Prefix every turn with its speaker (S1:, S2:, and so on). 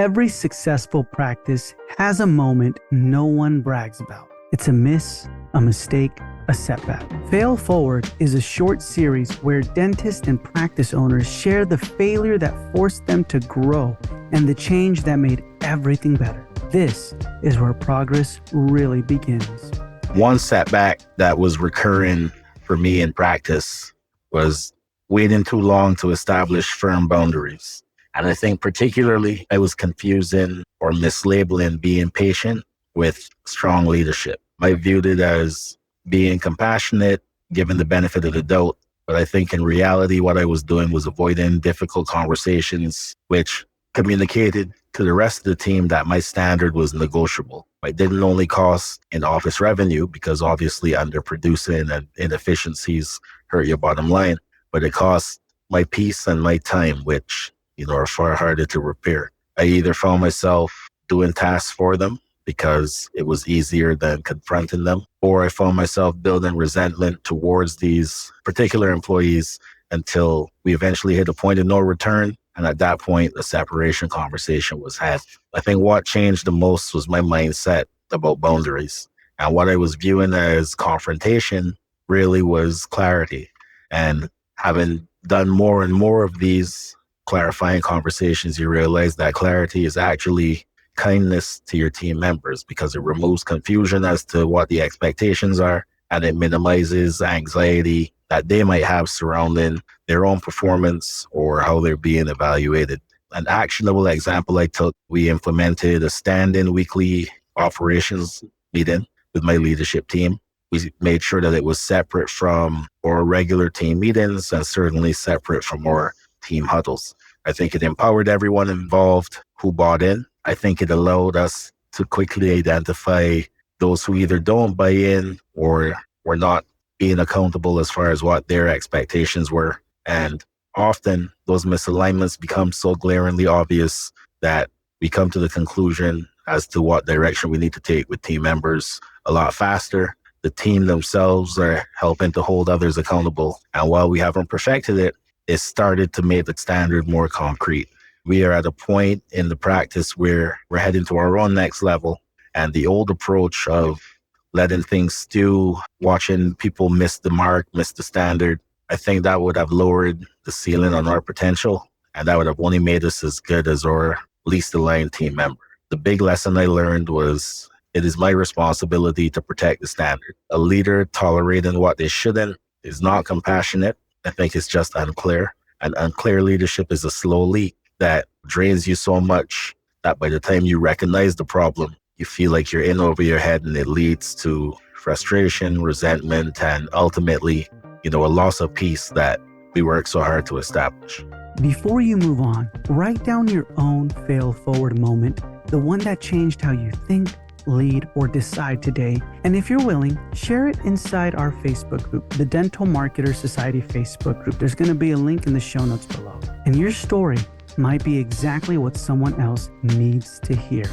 S1: Every successful practice has a moment no one brags about. It's a miss, a mistake, a setback. Fail Forward is a short series where dentists and practice owners share the failure that forced them to grow and the change that made everything better. This is where progress really begins.
S2: One setback that was recurring for me in practice was waiting too long to establish firm boundaries. And I think particularly I was confusing or mislabeling being patient with strong leadership. I viewed it as being compassionate, given the benefit of the doubt. But I think in reality, what I was doing was avoiding difficult conversations, which communicated to the rest of the team that my standard was negotiable. It didn't only cost in office revenue, because obviously underproducing and inefficiencies hurt your bottom line, but it cost my peace and my time, which, are far harder to repair. I either found myself doing tasks for them because it was easier than confronting them, or I found myself building resentment towards these particular employees until we eventually hit a point of no return. And at that point, a separation conversation was had. I think what changed the most was my mindset about boundaries. And what I was viewing as confrontation really was clarity. And having done more and more of these clarifying conversations, you realize that clarity is actually kindness to your team members, because it removes confusion as to what the expectations are, and it minimizes anxiety that they might have surrounding their own performance or how they're being evaluated. An actionable example I took, we implemented a stand-in weekly operations meeting with my leadership team. We made sure that it was separate from our regular team meetings and certainly separate from our team huddles. I think it empowered everyone involved who bought in. I think it allowed us to quickly identify those who either don't buy in or were not being accountable as far as what their expectations were. And often those misalignments become so glaringly obvious that we come to the conclusion as to what direction we need to take with team members a lot faster. The team themselves are helping to hold others accountable. And while we haven't perfected it, it started to make the standard more concrete. We are at a point in the practice where we're heading to our own next level. And the old approach of letting things stew, watching people miss the mark, miss the standard, I think that would have lowered the ceiling on our potential. And that would have only made us as good as our least aligned team member. The big lesson I learned was it is my responsibility to protect the standard. A leader tolerating what they shouldn't is not compassionate. I think it's just unclear. And unclear leadership is a slow leak that drains you so much that by the time you recognize the problem, you feel like you're in over your head, and it leads to frustration, resentment, and ultimately, a loss of peace that we work so hard to establish.
S1: Before you move on, write down your own fail forward moment, the one that changed how you think, lead, or decide today. And if you're willing, share it inside our Facebook group, the Dental Marketer Society Facebook group. There's going to be a link in the show notes below. And your story might be exactly what someone else needs to hear.